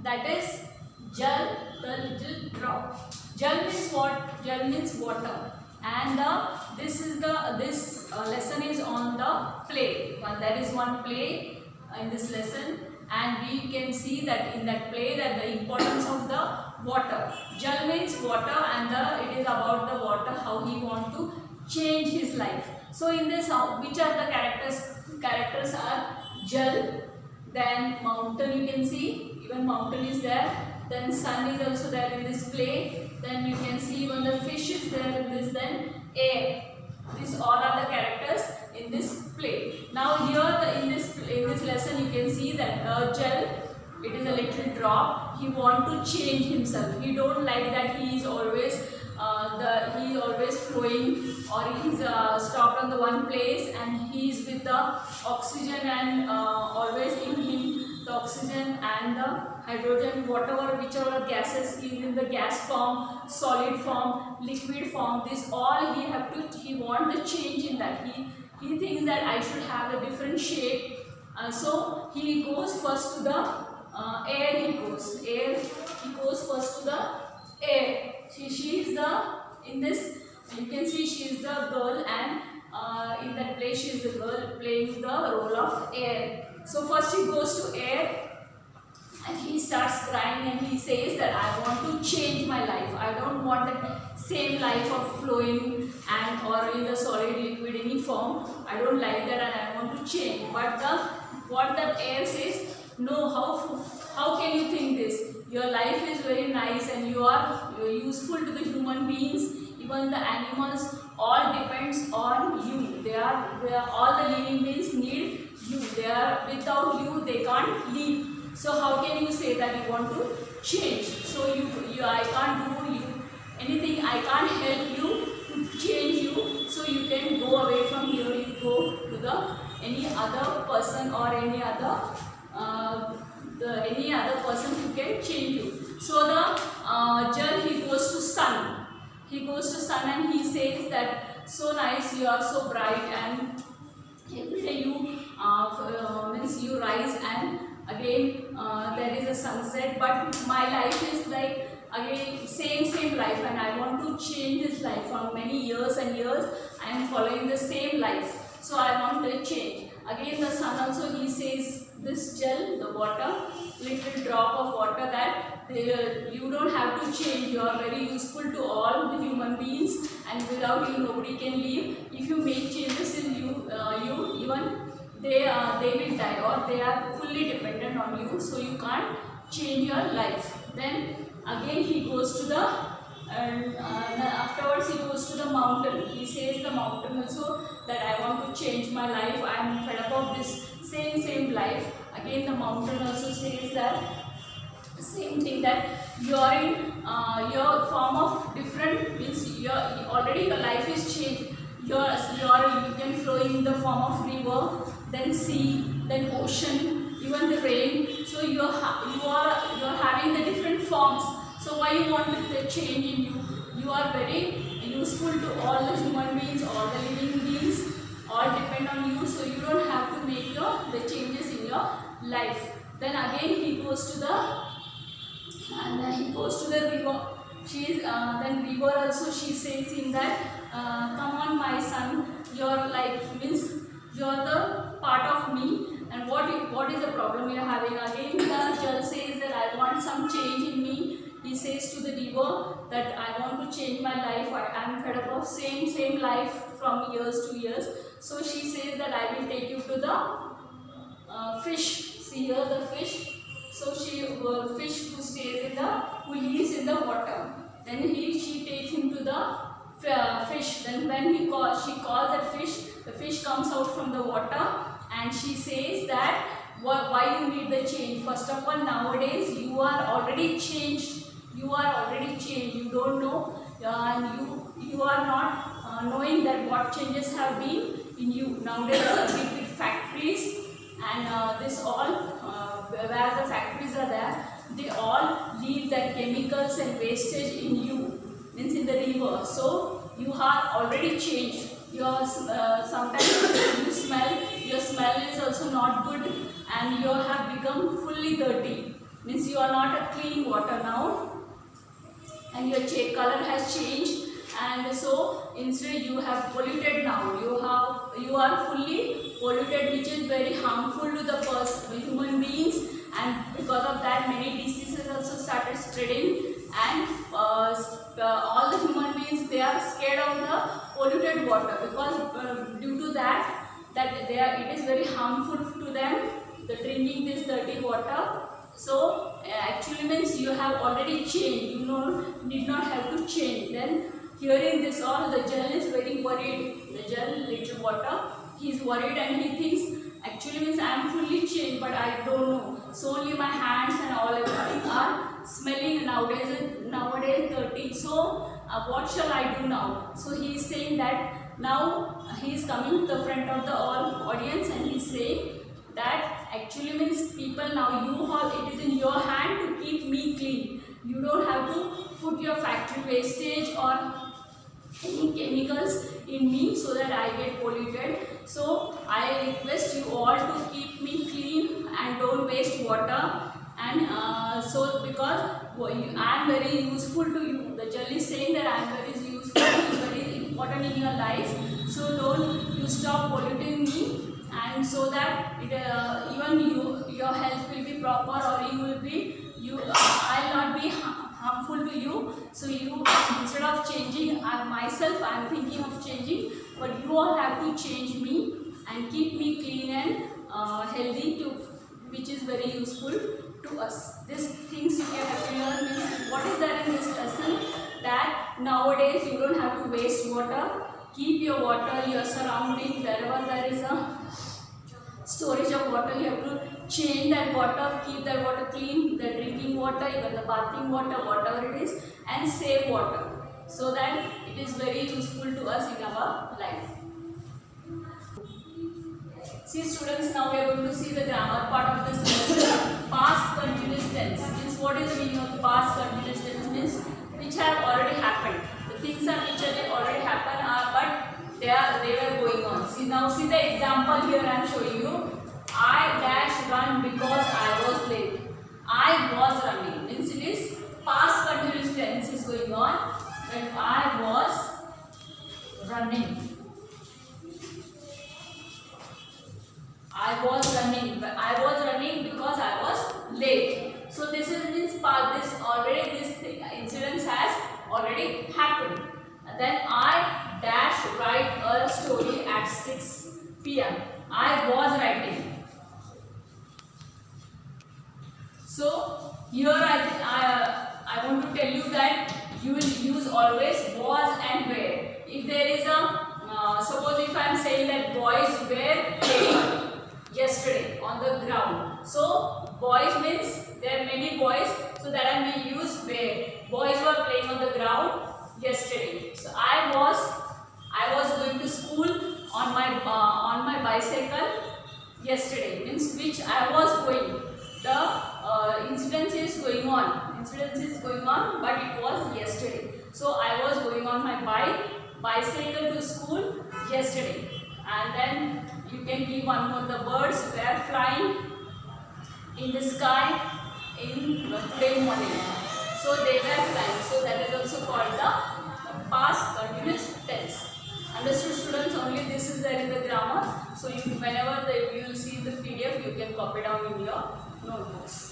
that is Jal, the little drop. Jal means what? Jal means water. And this lesson is on the play. There is one play in this lesson, and we can see that in that play that the importance of the water. Jal means water, and it is about the water, how he want to change his life. So in this, which are the characters? Characters are Jal, then mountain, you can see even mountain is there, then sun is also there in this play, then you can see even the fish is there in this, then air. These all are the characters in this play. Now here in this lesson you can see that Jal, it is a little drop. He want to change himself. He don't like that he is always flowing, or he's stopped on the one place, and he is with the oxygen, and always in him the oxygen and the hydrogen, whatever whichever gases is in the gas form, solid form, liquid form, this all he want the change in that. He thinks that I should have a different shape. So he goes first to the air. He goes first to the air. She is the, in this you can see she is the girl, and in that play she is the girl playing the role of air. So first he goes to air, and he starts crying, and he says that I want to change my life. I don't want that same life of flowing and or in the solid, liquid, any form. I don't like that, and I want to change. But what that air says, no, how can you think this? Your life is very nice, and you are useful to the human beings, even the animals, all depends on you. They are all the living beings need you. They are, without you they can't live. So how can you say that you want to change? So I can't do you anything. I can't help you to change you. So you can go away from here. You go to the any other person, or any other person who can change you. So the Jal, he goes to sun. He goes to sun, and he says that so nice, you are so bright, and every day you means you rise, and again there is a sunset. But my life is like again same life, and I want to change this life. For many years and years I am following the same life, so I want to change. Again the sun also, he says this Jal, the water, little drop of water, that you don't have to change. You are very useful to all the human beings, and without you nobody can live. If you make changes in you, even they will die, or they are fully dependent on you. So you can't change your life. Then again he goes to the afterwards he goes to the mountain. He says the mountain also that I want to change my life. I am fed up of this same life. Again the mountain also says that same thing, that you are in your form of different, means already your life is changed. You can flow in the form of river, then sea, then ocean, even the rain. So you are having the different forms. So why you want the change in you? You are very useful to all the human beings, all the living beings, all depend on you. So you don't have to make the changes in your life. Then again he goes to the river. Then river also, she says in that come on my son, your life means you are the part of me, and what is the problem you are having? Again the Jal says that I want some change in me. He says to the river that I want to change my life. I am fed up of same life from years to years. So she says that I will take you to the fish. See here the fish. So fish who lives in the water. Then she takes him to the fish. Then when she calls that fish, the fish comes out from the water, and she says that why you need the change. First of all, nowadays you are already changed. You don't know, and you are not knowing that what changes have been in you. Nowadays big factories, and this all where the factories are there, they all leave their chemicals and wastage in you, means in the river. So you are already changed. Sometimes you smell, your smell is also not good, and you have become fully dirty. means you are not a clean water now, and your color has changed, and so instead you have polluted now. You are fully polluted, which is very harmful to the human beings, and because of that many diseases also started spreading, and all the human beings, they are scared of the polluted water, because due to that it is very harmful to them, the drinking this dirty water. So actually means you have already changed, need not have to change. Then hearing this all, the Jal is very worried. The Jal, little water, he is worried, and he thinks actually means I am fully changed, but I don't know. So only my hands and all everything are smelling nowadays dirty. So what shall I do now? So he is saying that now he is coming to the front of the all audience, and he is saying that actually means people, now it is in your hand to keep me clean. You don't have to put your factory wastage or any chemicals in me so that I get polluted. So I request you all to keep me clean and don't waste water. And so because I am very useful to you, the Jal is saying that I am very useful, very important in your life. So don't you stop polluting me, and so that even your health will be proper, or I'll not be harmful to you. So you, instead of changing myself, I am thinking of changing, but you all have to change me and keep me clean and healthy, which is very useful to us. These things you can have to learn. Means what is there in this lesson? That nowadays you don't have to waste water. Keep your water, your surrounding, wherever there is a storage of water, you have to change that water, keep that water clean, the drinking water, even the bathing water, whatever it is, and save water, so that it is very useful to us in our life. See students, now we are going to see the grammar part of this lesson. Past continuous tense means, what is the meaning of past continuous tense? Means which have already happened. The things are which have already happened but they were going on. See the example here I am showing you. I dash run because I was late. I was running means it is past continuous tense is going on, when I was running. I was running because I was late. So this means this incident has already happened. And then I dash write a story at 6 p.m. I was writing. So here I want to tell you that you will use always was and were. If there is a suppose if I am saying that boys were playing yesterday on the ground. So boys means there are many boys, so that I may use were. Boys were playing on the ground yesterday. So I was going to school on my bicycle yesterday, means which I was going. The incident is going on, but it was yesterday. So I was going on my bicycle to school yesterday. And then you can give one more, the birds were flying in the sky in today morning. So they were flying. So that is also called the past continuous tense. Understood students? Only this is there in the grammar. So whenever you will see the PDF, you can copy down in your notebooks.